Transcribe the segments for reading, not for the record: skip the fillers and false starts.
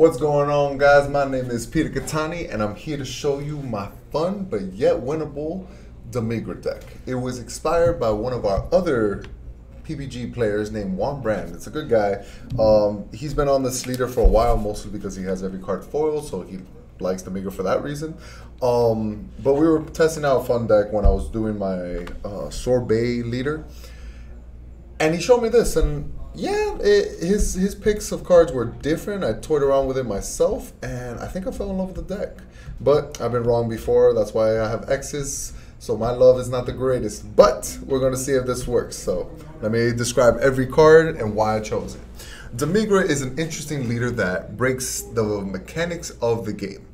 What's going on, guys? My name is Peter Cattani, and I'm here to show you my fun but yet winnable Demigra deck. It was expired by one of our other PPG players named Juan Brand. It's a good guy. He's been on this leader for a while, mostly because he has every card foiled, so he likes Demigra for that reason. But we were testing out a fun deck when I was doing my sorbet leader, and he showed me this, and yeah, his picks of cards were different. I toyed around with it myself, and I think I fell in love with the deck. But I've been wrong before. That's why I have X's. So my love is not the greatest. But we're going to see if this works. So let me describe every card and why I chose it. Demigra is an interesting leader that breaks the mechanics of the game.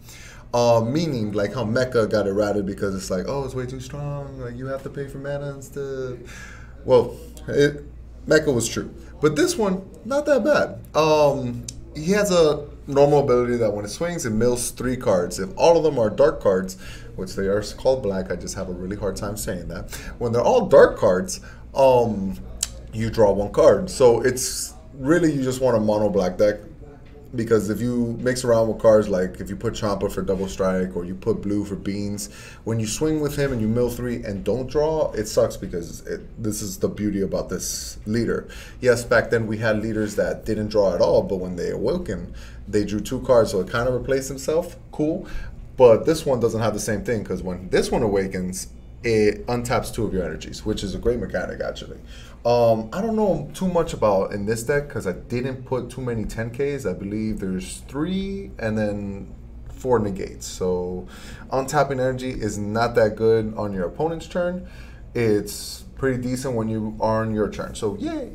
Meaning, like how Mecha got errated because it's like, oh, it's way too strong. Like, you have to pay for mana and stuff. Well, Mecha was true. But this one, not that bad. He has a normal ability that when it swings, it mills 3 cards. If all of them are dark cards, which they are called black, I just have a really hard time saying that. When they're all dark cards, you draw 1 card. So it's really, you just want a mono black deck. Because if you mix around with cards, like if you put Champa for double strike or you put blue for beans, when you swing with him and you mill 3 and don't draw, it sucks because this is the beauty about this leader. Yes, back then we had leaders that didn't draw at all, but when they awoken, they drew 2 cards, so it kind of replaced himself. Cool. But this one doesn't have the same thing, because when this one awakens, it untaps 2 of your energies, which is a great mechanic, actually. I don't know too much about in this deck because I didn't put too many 10Ks. I believe there's 3 and then 4 negates. So untapping energy is not that good on your opponent's turn. It's pretty decent when you are on your turn. So yay.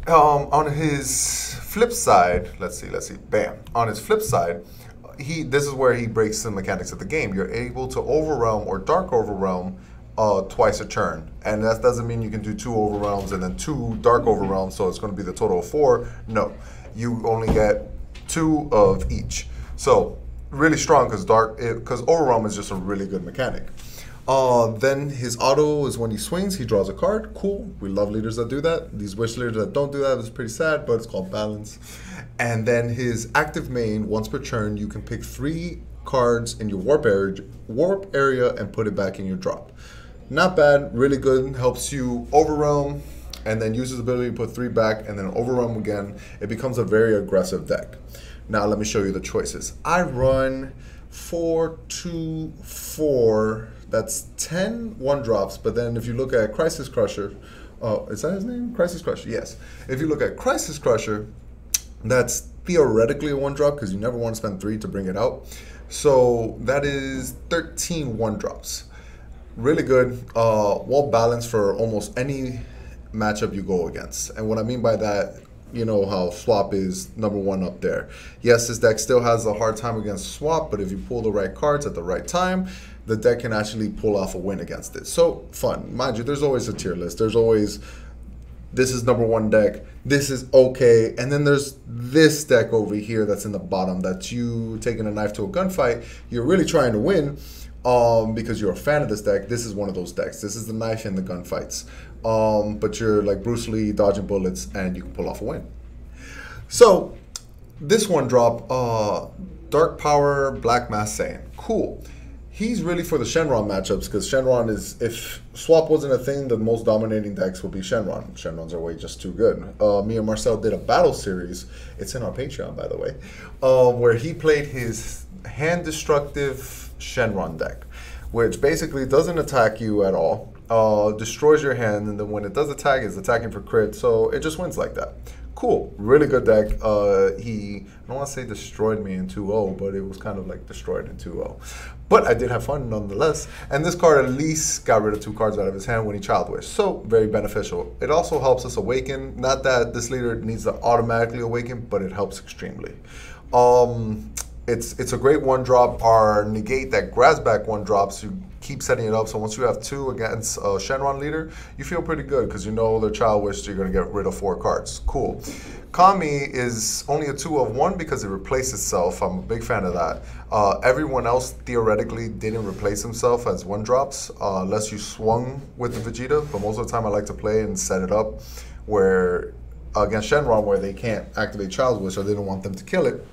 On his flip side, let's see, bam. On his flip side, this is where he breaks the mechanics of the game. You're able to overwhelm or dark overwhelm twice a turn, and that doesn't mean you can do 2 overwhelms and then 2 dark overwhelms, so it's going to be the total of 4. No, you only get 2 of each. So really strong because overwhelm is just a really good mechanic. Then his auto is when he swings, he draws a card. Cool. We love leaders that do that. These wish leaders that don't do that is pretty sad, but it's called balance. And then his active main, once per turn, you can pick 3 cards in your warp area and put it back in your drop. Not bad, really good. Helps you overwhelm and then uses the ability to put 3 back and then overwhelm again. It becomes a very aggressive deck. Now let me show you the choices. I run 4, 2, 4. That's 10 1-drops, but then if you look at Crisis Crusher, is that his name? Crisis Crusher, yes. If you look at Crisis Crusher, that's theoretically a 1-drop because you never want to spend 3 to bring it out. So that is 13 1-drops. Really good, well balanced for almost any matchup you go against. And what I mean by that, you know how Swap is #1 up there. Yes, this deck still has a hard time against Swap, but if you pull the right cards at the right time, the deck can actually pull off a win against it. So fun. Mind you, there's always a tier list. There's always, this is #1 deck, this is okay, and then there's this deck over here that's in the bottom that's you taking a knife to a gunfight. You're really trying to win because you're a fan of this deck. This is one of those decks. This is the knife in the gunfights. But you're like Bruce Lee dodging bullets and you can pull off a win. So this 1-drop, Dark Power, Black Mass Saiyan. Cool. He's really for the Shenron matchups because Shenron is, if Swap wasn't a thing, the most dominating decks would be Shenron. Shenrons are way just too good. Me and Marcel did a battle series. It's in our Patreon, by the way, where he played his hand destructive Shenron deck, which basically doesn't attack you at all, destroys your hand, and then when it does attack, it's attacking for crit, so it just wins like that. Cool, really good deck. He, I don't want to say destroyed me in 2-0, but it was kind of like destroyed in 2-0. But I did have fun nonetheless, and this card at least got rid of 2 cards out of his hand when he Child Wish, so very beneficial. It also helps us awaken. Not that this leader needs to automatically awaken, but it helps extremely. It's a great 1-drop. Our negate that grabs back 1-drops, you keep setting it up, so once you have 2 against a Shenron leader, you feel pretty good because you know their Child Wish, so you're going to get rid of 4 cards. Cool. Kami is only a 2 of 1 because it replaced itself. I'm a big fan of that. Everyone else theoretically didn't replace himself as 1-drops unless you swung with the Vegeta, but most of the time I like to play and set it up where against Shenron where they can't activate Child Wish or they don't want them to kill it.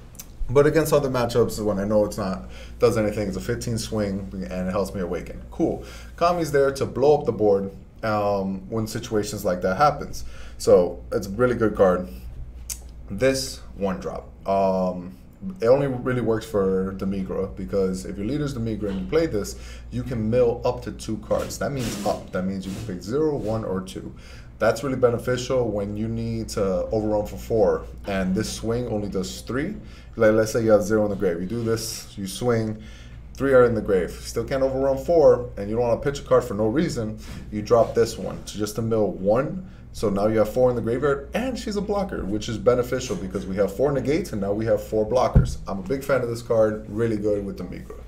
But against other matchups, when I know it's not does anything, it's a 15 swing and it helps me awaken. Cool. Kami's there to blow up the board when situations like that happens. So it's a really good card. This one drop. It only really works for Demigra because if your leader's Demigra and you play this, you can mill up to 2 cards. That means up. That means you can pick 0, 1, or 2. That's really beneficial when you need to overrun for 4 and this swing only does 3. Like, let's say you have 0 in the grave. You do this, you swing, 3 are in the grave. Still can't overrun 4 and you don't want to pitch a card for no reason. You drop this one just to mill 1. So now you have 4 in the graveyard, and she's a blocker, which is beneficial because we have 4 negates, and now we have 4 blockers. I'm a big fan of this card, really good with the Demigra.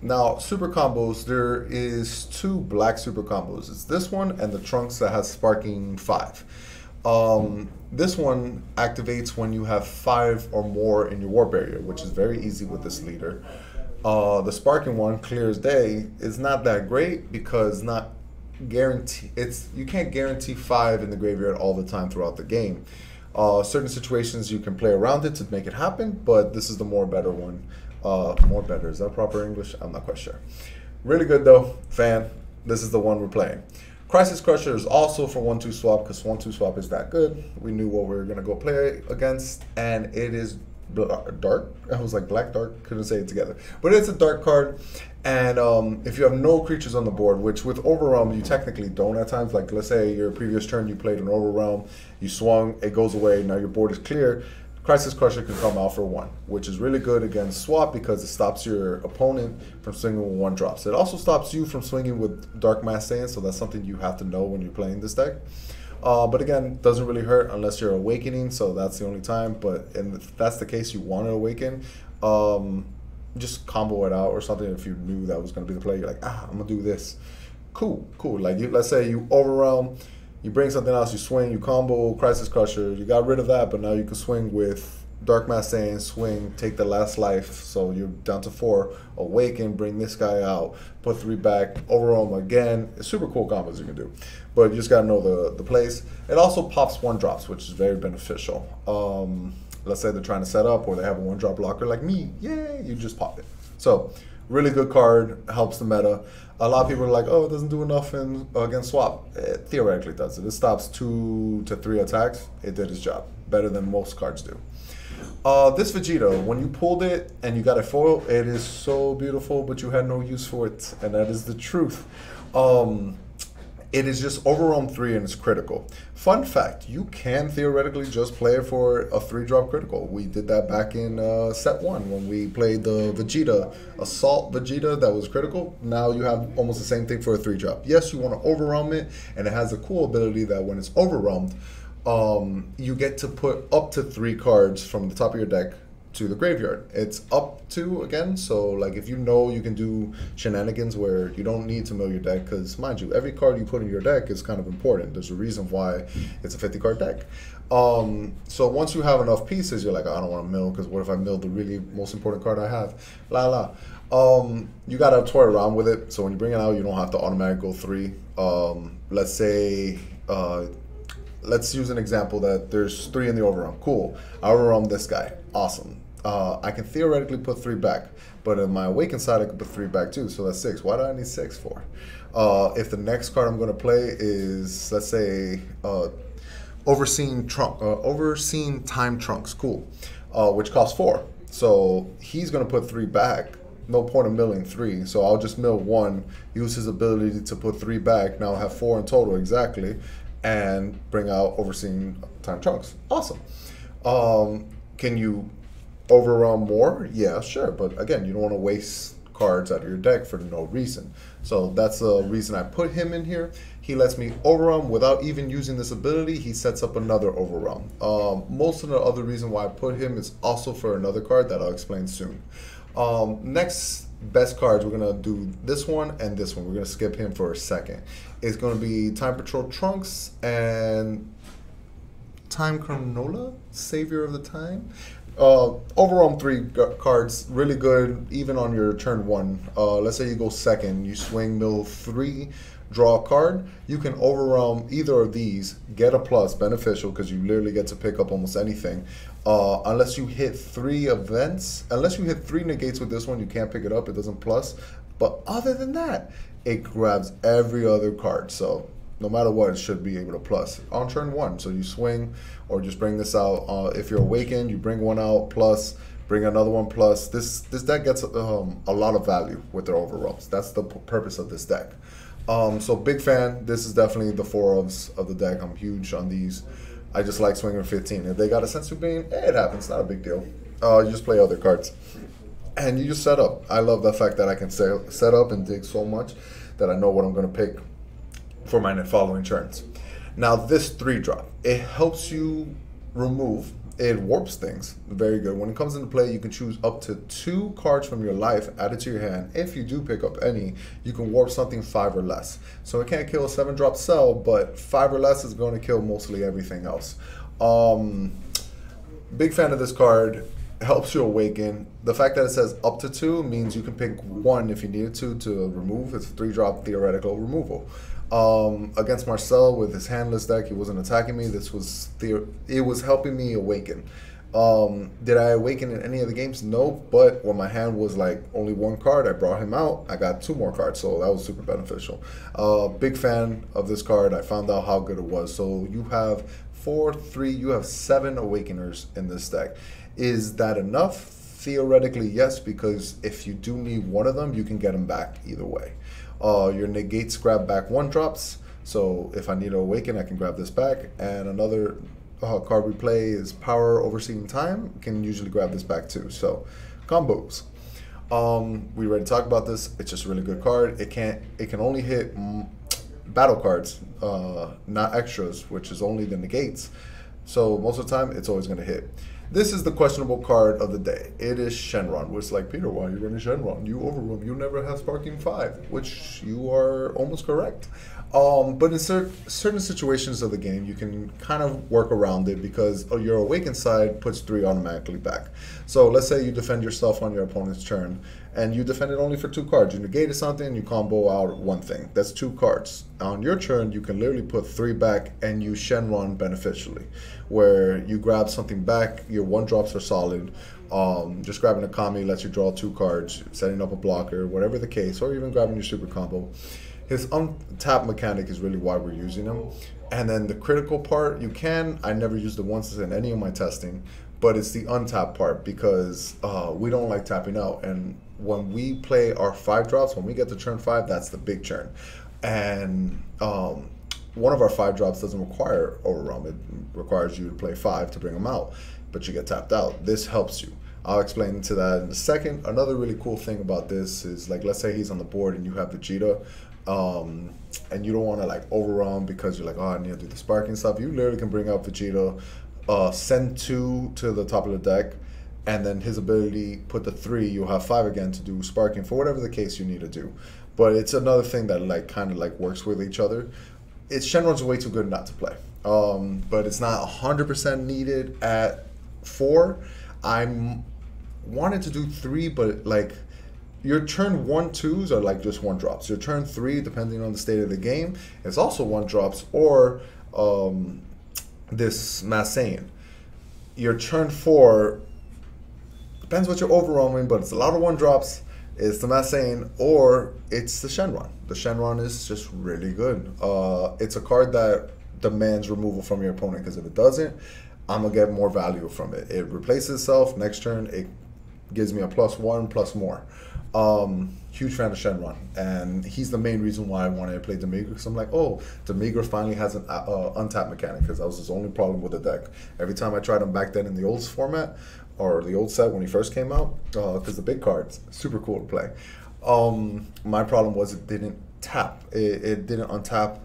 Now, super combos, there is 2 black super combos. It's this one and the Trunks that has Sparking 5. This one activates when you have 5 or more in your warp area, which is very easy with this leader. The Sparking one, clear as day, is not that great because you can't guarantee 5 in the graveyard all the time throughout the game. Certain situations you can play around it to make it happen, but this is the more better one. More better, is that proper English? I'm not quite sure. Really good though, fan. This is the one we're playing. Crisis Crusher is also for 1-2 swap because 1-2 swap is that good. We knew what we were gonna go play against, and it is dark. I was like black dark, couldn't say it together, but it's a dark card. And if you have no creatures on the board, which with Overwhelm you technically don't at times, like let's say your previous turn you played an Overwhelm, you swung, it goes away, now your board is clear, Crisis Crusher can come out for 1, which is really good against swap because it stops your opponent from swinging with 1 drops. It also stops you from swinging with Dark Mass Sands, so that's something you have to know when you're playing this deck. But again, doesn't really hurt unless you're awakening, so that's the only time. But if that's the case, you want to awaken, just combo it out or something. If you knew that was going to be the play, you're like, I'm going to do this. Cool. Like, let's say you overwhelm, you bring something else, you swing, you combo Crisis Crusher, you got rid of that, but now you can swing with Dark Mass Sands, swing, take the last life, so you're down to 4, awaken, bring this guy out, put 3 back, overwhelm again. It's super cool combos you can do, but you just gotta know the place. It also pops 1-drops, which is very beneficial. Let's say they're trying to set up or they have a 1-drop blocker like me, yay, you just pop it. So really good card, helps the meta. A lot of people are like, oh, it doesn't do enough against swap. It theoretically does it. It stops 2 to 3 attacks. It did its job better than most cards do. This Vegeta, when you pulled it and you got a foil, it is so beautiful, but you had no use for it, and that is the truth. It is just Overwhelm 3 and it's critical. Fun fact, you can theoretically just play it for a 3-drop critical. We did that back in set 1 when we played the Vegeta, Assault Vegeta that was critical. Now you have almost the same thing for a 3-drop. Yes, you want to overwhelm it, and it has a cool ability that when it's overwhelmed, you get to put up to 3 cards from the top of your deck to the graveyard. It's up to, again, so like if you know you can do shenanigans where you don't need to mill your deck, because mind you, every card you put in your deck is kind of important. There's a reason why it's a 50-card deck. So once you have enough pieces, you're like, I don't want to mill, because what if I mill the really most important card I have? You gotta toy around with it, so when you bring it out, you don't have to automatically go 3. Let's say let's use an example that there's 3 in the overwhelm. Cool, I overwhelm this guy, awesome. I can theoretically put 3 back, but in my awakened side I can put 3 back too, so that's 6. Why do I need 6 for? If the next card I'm going to play is, let's say, Overseen Time Trunks, cool, which costs 4. So he's going to put 3 back. No point of milling 3, so I'll just mill 1, use his ability to put 3 back, now I have 4 in total exactly, and bring out Overseen Time Trunks. Awesome. Can you overwhelm more? Yeah, sure, but again, you don't want to waste cards out of your deck for no reason. So that's the reason I put him in here. He lets me overwhelm without even using this ability. He sets up another overwhelm. Most of the other reason why I put him is also for another card that I'll explain soon. Next best cards, we're gonna do this one and this one. We're gonna skip him for a second. It's gonna be Time Patrol Trunks and Time Chronola, Savior of the Time. Overall 3 cards, really good even on your turn 1. Let's say you go second, you swing, mill 3, draw a card. You can overwhelm either of these, get a plus, beneficial because you literally get to pick up almost anything. Unless you hit 3 events, unless you hit 3 negates with this one, you can't pick it up. It doesn't plus. But other than that, it grabs every other card. So no matter what, it should be able to plus on turn 1. So you swing or just bring this out. If you're awakened, you bring one out plus, bring another one plus. This deck gets a lot of value with their overrulls. That's the purpose of this deck. So big fan. This is definitely the 4-ofs of the deck. I'm huge on these. I just like swinging 15. If they got a sensu bean, it happens. Not a big deal. You just play other cards. And you just set up. I love the fact that I can set up and dig so much that I know what I'm going to pick for my following turns. Now this 3-drop, it helps you remove. It warps things. Very good. When it comes into play, you can choose up to 2 cards from your life added to your hand. If you do pick up any, you can warp something 5 or less. So it can't kill a 7-drop cell, but 5 or less is going to kill mostly everything else. Big fan of this card. Helps you awaken. The fact that it says up to 2 means you can pick 1 if you needed to remove. It's a 3-drop theoretical removal. Against Marcel with his handless deck, he wasn't attacking me. It was helping me awaken. Did I awaken in any of the games? No, but when my hand was like only 1 card, I brought him out. I got 2 more cards, so that was super beneficial. Big fan of this card. I found out how good it was. So you have 4, 3, you have 7 awakeners in this deck. Is that enough? Theoretically, yes, because if you do need one of them, you can get them back either way. Your negates grab back 1-drops, so if I need to awaken, I can grab this back. And another card we play is Power Overseeing Time, can usually grab this back too. So combos. We already talked about this. It's just a really good card. It can only hit battle cards, not extras, which is only the negates. So most of the time, it's always going to hit. This is the questionable card of the day. It is Shenron, which is like, Peter, why are you running Shenron? You overrun. You never have Sparking 5, which you are almost correct. But in certain situations of the game, you can kind of work around it because your awakened side puts 3 automatically back. So let's say you defend yourself on your opponent's turn, and you defend it only for 2 cards. You negated something, you combo out 1 thing. That's 2 cards. On your turn, you can literally put 3 back and use Shenron beneficially, where you grab something back, your 1-drops are solid. Just grabbing a Kami lets you draw 2 cards, setting up a blocker, whatever the case, or even grabbing your super combo. His untap mechanic is really why we're using him. And then the critical part, I never used it once in any of my testing, but it's the untap part because we don't like tapping out. And when we play our 5-drops, when we get to turn 5, that's the big turn. And one of our 5-drops doesn't require overrun. It requires you to play 5 to bring them out, but you get tapped out. This helps you. I'll explain into that in a second. Another really cool thing about this is, like, let's say he's on the board and you have Vegeta, and you don't want to like overrun because you're like, oh, I need to do the sparking stuff. You literally can bring out Vegeta, send 2 to the top of the deck, and then his ability, put the 3, you'll have 5 again to do sparking for whatever the case you need to do. But it's another thing that like kind of like works with each other. Shenron's way too good not to play, but it's not 100% needed at 4. I'm wanted to do 3, but like your turn 1, 2s are like just 1-drops. Your turn 3, depending on the state of the game, is also 1-drops, or this Massane. Your turn 4 depends what you're overwhelming, but it's a lot of 1-drops. It's the Massane or it's the Shenron. The Shenron is just really good. It's a card that demands removal from your opponent, because if it doesn't, I'm gonna get more value from it. It replaces itself. Next turn, it gives me a +1 plus more. Huge fan of Shenron, and he's the main reason why I wanted to play Demigra, because I'm like, oh, Demigra finally has an untap mechanic, because that was his only problem with the deck. Every time I tried him back then in the old format, or the old set when he first came out, because the big cards, super cool to play. My problem was it didn't tap. It didn't untap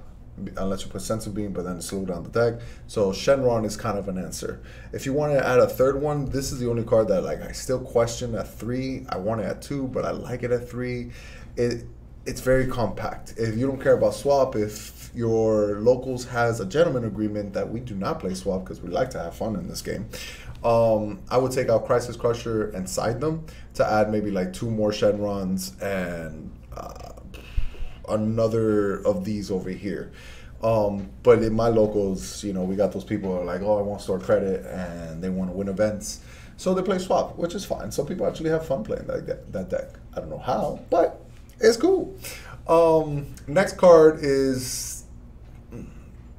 unless you put Sensu Beam, but then slow down the deck. So Shenron is kind of an answer. If you want to add a third one, this is the only card that like I still question at 3. I want it at 2, but I like it at 3. It's very compact. If you don't care about swap, if your locals has a gentleman agreement that we do not play swap because we like to have fun in this game, I would take out Crisis Crusher and side them to add maybe like 2 more Shenrons and another of these over here. But in my locals, you know, we got those people who are like, oh, I want store credit and they want to win events. So they play swap, which is fine. Some people actually have fun playing that deck. I don't know how, but it's cool. Next card is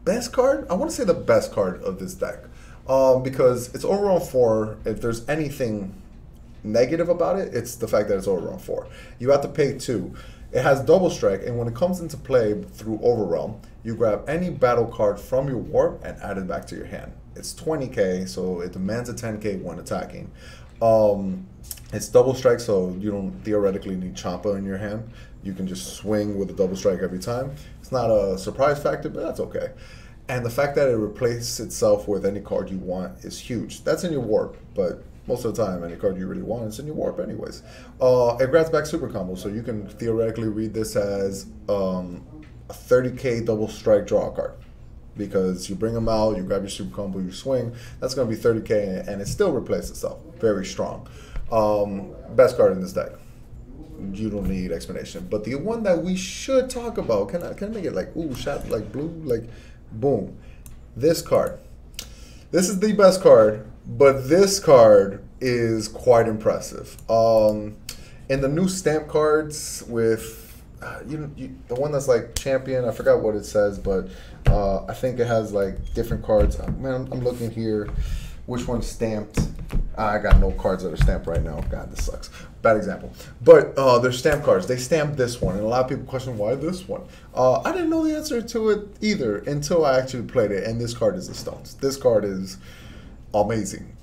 best card. I want to say the best card of this deck because it's overall 4. If there's anything negative about it, it's the fact that it's overall 4. You have to pay 2. It has double strike, and when it comes into play through Overwhelm, you grab any battle card from your warp and add it back to your hand. It's 20k, so it demands a 10k when attacking. It's double strike, so you don't theoretically need Champa in your hand. You can just swing with a double strike every time. It's not a surprise factor, but that's okay. And the fact that it replaces itself with any card you want is huge. That's in your warp, but most of the time, any card you really want is in your warp anyways. It grabs back super combo, so you can theoretically read this as a 30k double strike draw card. Because you bring them out, you grab your super combo, you swing, that's going to be 30k, and it still replaces itself. Very strong. Best card in this deck. You don't need explanation. But the one that we should talk about, can I make it like, ooh, shot like blue, like, boom. This card. This is the best card, but this card is quite impressive. In the new stamp cards with, the one that's like champion, I forgot what it says, but I think it has like different cards. Man, I'm looking here. Which one's stamped? I got no cards that are stamped right now. God, this sucks. Bad example. But they're stamp cards. They stamped this one, and a lot of people question why this one. I didn't know the answer to it either until I actually played it, and this card is the Stones. This card is amazing.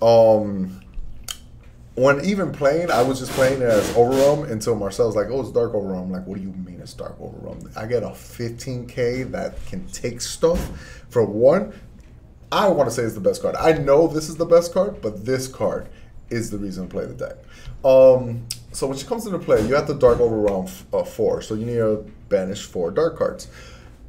When even playing, I was just playing it as Overwhelm until Marcel's like, oh, it's Dark Overwhelm. I'm like, what do you mean it's Dark Overwhelm? I get a 15k that can take stuff for one. I want to say it's the best card. I know this is the best card, but this card is the reason to play the deck. So when she comes into play, you have the Dark Overwhelm 4. So you need to banish 4 dark cards,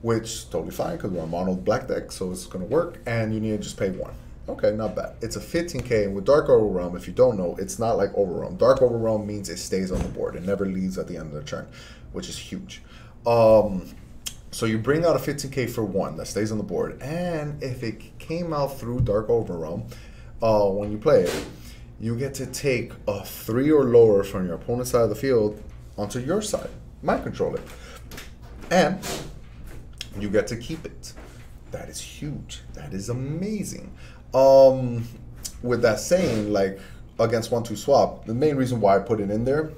which is totally fine because we're a mono black deck, so it's going to work. And you need to just pay 1. Okay, not bad. It's a 15k, and with Dark Overwhelm, if you don't know, it's not like Overwhelm. Dark Overwhelm means it stays on the board. It never leaves at the end of the turn, which is huge. So you bring out a 15k for 1 that stays on the board, and if it came out through Dark Overwhelm, when you play it, you get to take a 3 or lower from your opponent's side of the field onto your side. Mind control it. And you get to keep it. That is huge. That is amazing. With that saying, like against 1-2 swap, the main reason why I put it in there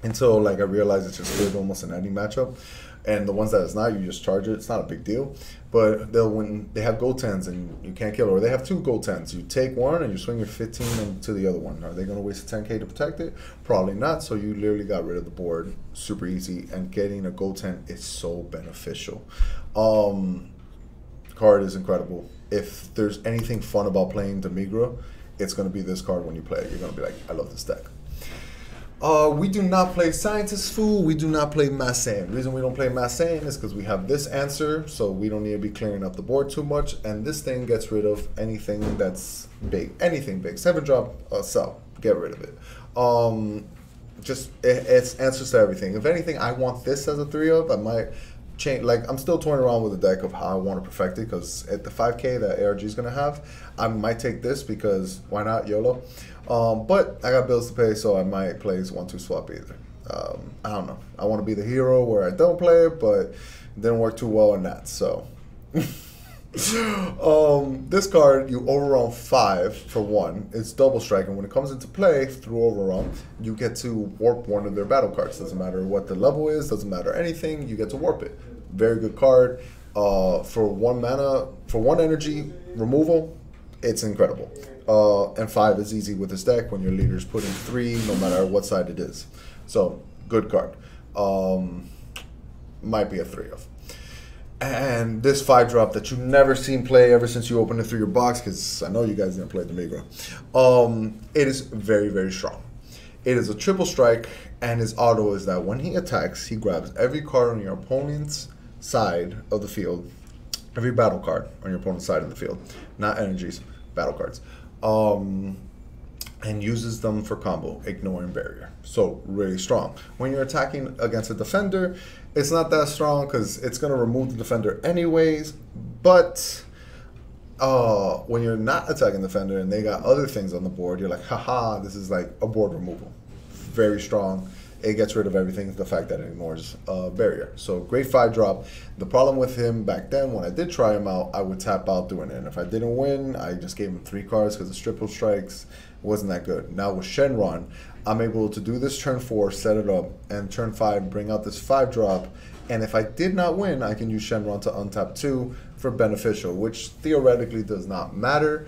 until like I realized it's just good almost in any matchup. And the ones that it's not, you just charge it. It's not a big deal. But when they have goaltends and you can't kill it, or they have 2 goaltends, you take one and you swing your 15 to the other one. Are they going to waste a 10k to protect it? Probably not. So you literally got rid of the board. Super easy. And getting a goaltend is so beneficial. Card is incredible. If there's anything fun about playing Demigra, it's going to be this card when you play it. You're going to be like, I love this deck. We do not play Scientist Fool. We do not play Massan. The reason we don't play Massan is because we have this answer, so we don't need to be clearing up the board too much. And this thing gets rid of anything that's big. Anything big. 7-drop, sell. Get rid of it. It's answers to everything. If anything, I want this as a 3-of. I might change. Like, I'm still toying around with the deck of how I want to perfect it, because at the 5k that ARG is going to have, I might take this because why not, YOLO? But I got bills to pay, so I might play 1-2 swap either. I don't know. I want to be the hero where I don't play it, but it didn't work too well in that. So this card, you overwhelm 5 for 1. It's double strike, and when it comes into play through overwhelm, you get to warp one of their battle cards. Doesn't matter what the level is, doesn't matter anything, you get to warp it. Very good card. For 1 mana, for 1 energy removal, it's incredible. And 5 is easy with this deck when your leader's putting 3, no matter what side it is. So, good card. Might be a 3-of. And this 5-drop that you've never seen play ever since you opened it through your box, because I know you guys didn't play Demigra. It is very, very strong. It is a triple strike, and his auto is that when he attacks, he grabs every card on your opponent's side of the field, every battle card on your opponent's side of the field, not energies, battle cards, and uses them for combo, ignoring barrier. So really strong. When you're attacking against a defender, It's not that strong because it's going to remove the defender anyways, but when you're not attacking the defender and they got other things on the board, you're like, haha, this is like a board removal. Very strong. It gets rid of everything, the fact that it ignores barrier. So great 5-drop. The problem with him back then, when I did try him out, I would tap out doing it. And if I didn't win, I just gave him 3 cards because the triple strikes wasn't that good. Now with Shenron, I'm able to do this turn 4, set it up, and turn 5, bring out this 5-drop. And if I did not win, I can use Shenron to untap 2 for beneficial, which theoretically does not matter.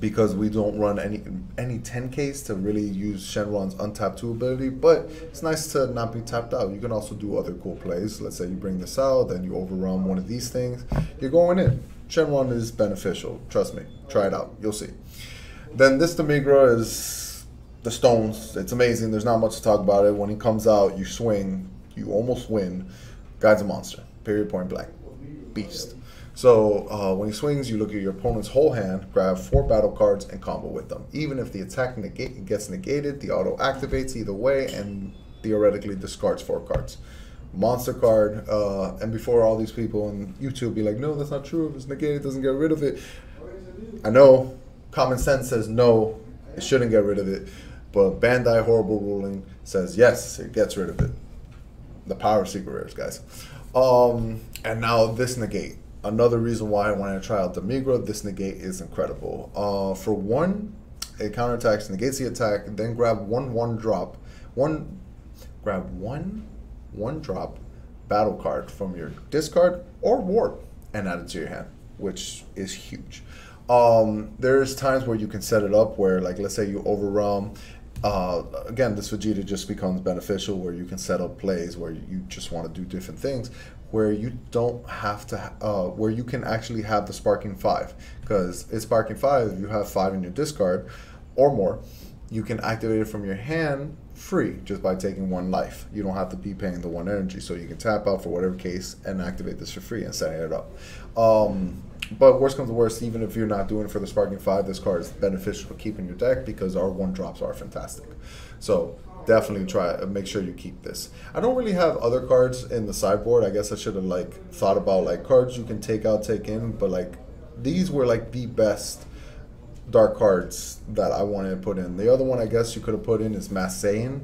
Because we don't run any 10Ks to really use Shenron's untap 2 ability, but it's nice to not be tapped out. You can also do other cool plays. Let's say you bring this out, then you overrun one of these things. You're going in. Shenron is beneficial. Trust me. Try it out. You'll see. Then this Demigra is the stones. It's amazing. There's not much to talk about it. When he comes out, you swing. You almost win. Guy's a monster. Period, point blank. Beast. So when he swings, you look at your opponent's whole hand, grab 4 battle cards, and combo with them. Even if the attack gets negated, the auto activates either way, and theoretically discards 4 cards. Monster card, and before all these people on YouTube be like, no, that's not true. If it's negated, it doesn't get rid of it. I know, common sense says no, it shouldn't get rid of it. But Bandai Horrible Ruling says yes, it gets rid of it. The power of secret rares, guys. And now this negate. Another reason why I wanted to try out Demigra, this negate is incredible. For 1, it counterattacks, negates the attack, then grab one drop battle card from your discard or warp and add it to your hand, which is huge. There's times where you can set it up where, like, let's say you overwhelm. Again, this Vegeta just becomes beneficial where you can set up plays where you just want to do different things, where you don't have to, where you can actually have the Sparking 5. Because it's Sparking 5, if you have 5 in your discard or more, you can activate it from your hand free just by taking 1 life. You don't have to be paying the 1 energy, so you can tap out for whatever case and activate this for free and setting it up. But worst comes to worst, even if you're not doing it for the Sparking 5, this card is beneficial to keep in your deck because our 1-drops are fantastic. So definitely make sure you keep this. I don't really have other cards in the sideboard. I guess I should have like thought about like cards you can take out, take in, but like these were like the best dark cards that I wanted to put in. The other one I guess you could have put in is Mass Saiyan,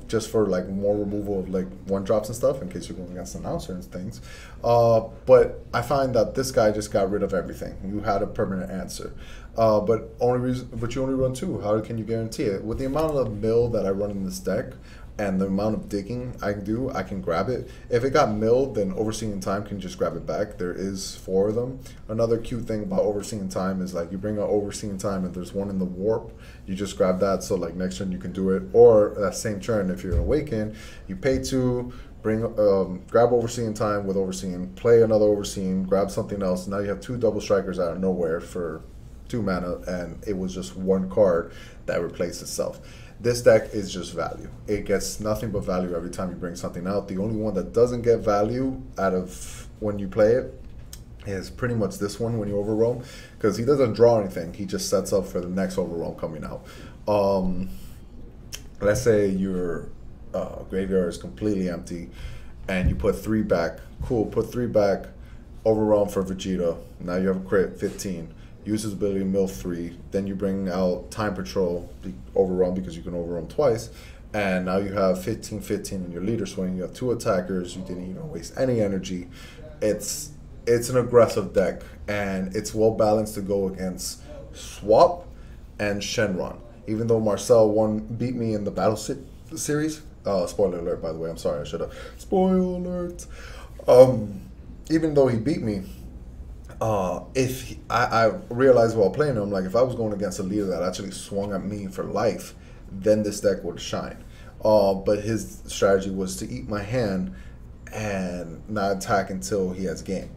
just for like more removal of like 1-drops and stuff in case you're going against announcer and things. But I find that this guy just got rid of everything. You had a permanent answer. But you only run 2. How can you guarantee it? With the amount of mill that I run in this deck and the amount of digging I do, I can grab it. If it got milled, then Overseeing Time can just grab it back. There is 4 of them. Another cute thing about Overseeing Time is like you bring out Overseeing Time and there's 1 in the warp, you just grab that, so like next turn you can do it. Or that same turn, if you're Awakened, you pay 2, grab Overseeing Time with Overseeing, play another Overseeing, grab something else. Now you have 2 double strikers out of nowhere for 2 mana, and it was just 1 card that replaced itself. This deck is just value. It gets nothing but value every time you bring something out. The only one that doesn't get value out of when you play it is pretty much this one when you overroam, because he doesn't draw anything. He just sets up for the next overroam coming out. Let's say your graveyard is completely empty and you put 3 back. Cool, put 3 back, overwhelm for Vegeta. Now you have a crit, 15. Use his ability to mill 3. Then you bring out Time Patrol, overrun because you can overrun twice. And now you have 15-15 in your leader swing. You have 2 attackers. You didn't even waste any energy. It's an aggressive deck, and it's well balanced to go against Swap and Shenron. Even though Marcel beat me in the Battle series. Spoiler alert, by the way. I'm sorry, I should have. Spoiler alert. Even though he beat me, I realized while playing him, like if I was going against a leader that actually swung at me for life, then this deck would shine. But his strategy was to eat my hand and not attack until he has game,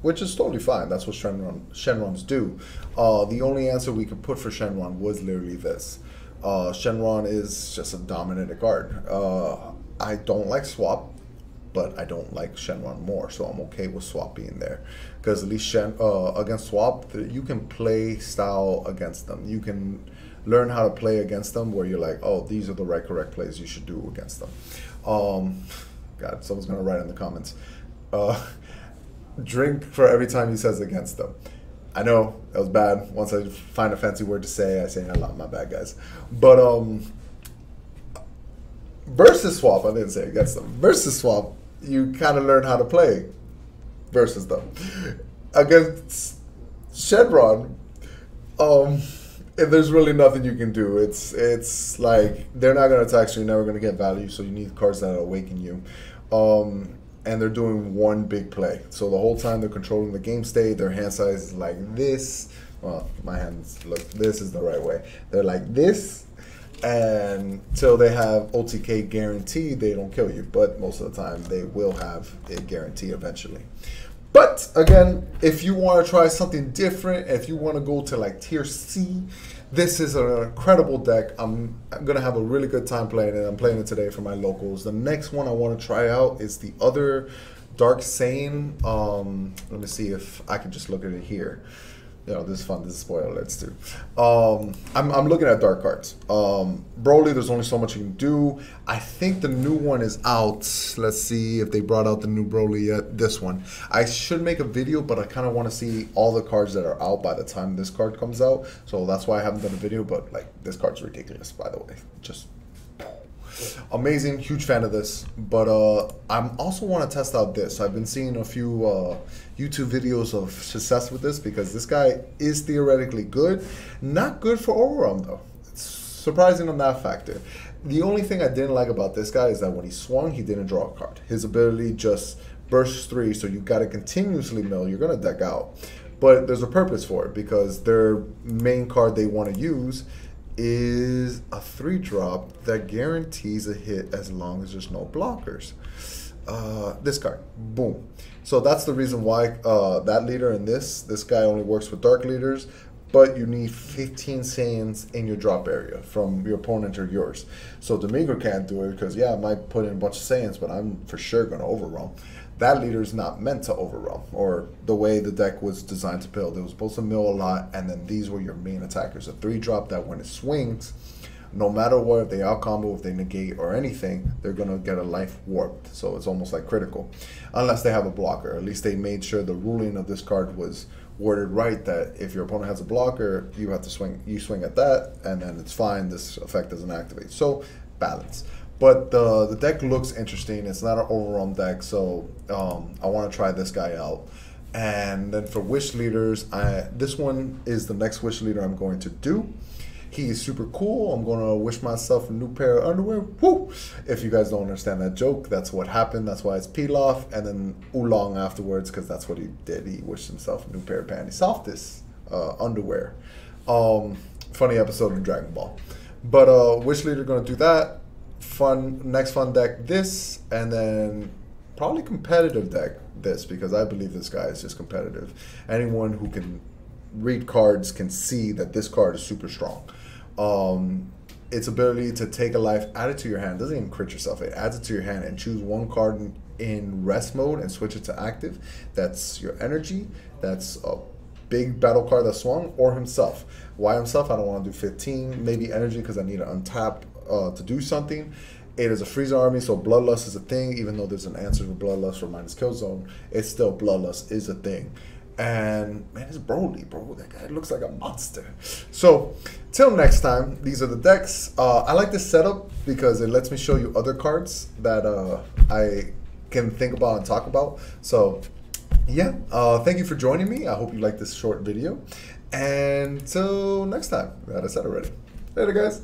which is totally fine. That's what Shenrons do. The only answer we could put for Shenron was literally this. Shenron is just a dominant card. I don't like Swap, but I don't like Shenron more, so I'm okay with Swap being there. Because at least against Swap, you can play style against them. You can learn how to play against them where you're like, oh, these are the correct plays you should do against them. God, someone's going to write in the comments. Drink for every time he says against them. I know, that was bad. Once I find a fancy word to say, I say it a lot. My bad, guys. But versus swap, I didn't say against them. Versus swap, you kind of learn how to play versus them. Against Shenron, there's really nothing you can do. It's like they're not going to attack, so you're never going to get value, so you need cards that awaken you. And they're doing one big play. So the whole time they're controlling the game state, their hand size is like this. Well, my hands look, this is the right way. They're like this, and till they have OTK guarantee, they don't kill you. But most of the time, they will have a guarantee eventually. But again, if you want to try something different, if you want to go to like tier C, this is an incredible deck. I'm going to have a really good time playing it. I'm playing it today for my locals. The next one I want to try out is the other Dark Sane. Let me see if I can just look at it here. You know, this is fun. This is spoiler alerts too. I'm looking at dark cards. Broly, there's only so much you can do. I think the new one is out. Let's see if they brought out the new Broly yet. This one. I should make a video, but I kind of want to see all the cards that are out by the time this card comes out. So that's why I haven't done a video, but like this card's ridiculous, by the way. Just amazing, huge fan of this. But I also want to test out this. I've been seeing a few YouTube videos of success with this because this guy is theoretically good. Not good for overwhelm though. It's surprising on that factor. The only thing I didn't like about this guy is that when he swung, he didn't draw a card. His ability just bursts 3, so you got to continuously mill. You're going to deck out. But there's a purpose for it because their main card they want to use is a 3-drop that guarantees a hit as long as there's no blockers. This card, boom. So that's the reason why that leader and this guy only works with dark leaders, but you need 15 Saiyans in your drop area from your opponent or yours. So Demigra can't do it because, yeah, I might put in a bunch of Saiyans, but I'm for sure going to overwhelm. That leader is not meant to overwhelm, or the way the deck was designed to build. It was supposed to mill a lot, and then these were your main attackers. A 3-drop that when it swings, no matter what, if they out-combo, if they negate or anything, they're going to get a life warped. So it's almost like critical, unless they have a blocker. At least they made sure the ruling of this card was worded right, that if your opponent has a blocker, you have to swing. You swing at that, and then it's fine. This effect doesn't activate. So balance. But the deck looks interesting. It's not an overwhelm deck, so I want to try this guy out. And then for wish leaders, this one is the next wish leader I'm going to do. He is super cool. I'm going to wish myself a new pair of underwear. Woo! If you guys don't understand that joke, that's what happened. That's why it's Pilaf and then Oolong afterwards, because that's what he did. He wished himself a new pair of panties. Softest underwear. Funny episode of Dragon Ball. But wish leader going to do that. Next fun deck this, and then probably competitive deck this, because I believe this guy is just competitive. Anyone who can read cards can see that this card is super strong. Its ability to take a life, add it to your hand, doesn't even crit yourself, it adds it to your hand and choose one card in rest mode and switch it to active. That's your energy. That's a big battle card that swung, or himself. Why himself? I don't want to do 15. Maybe energy because I need to untap to do something. It is a freezer army, so Bloodlust is a thing. Even though there's an answer to Bloodlust for minus kill zone, it's still Bloodlust is a thing. And man, it's Broly, bro. That guy looks like a monster. So till next time, these are the decks. I like this setup because it lets me show you other cards that I can think about and talk about. So yeah, thank you for joining me. I hope you liked this short video. And till next time, that I said already. Later, guys.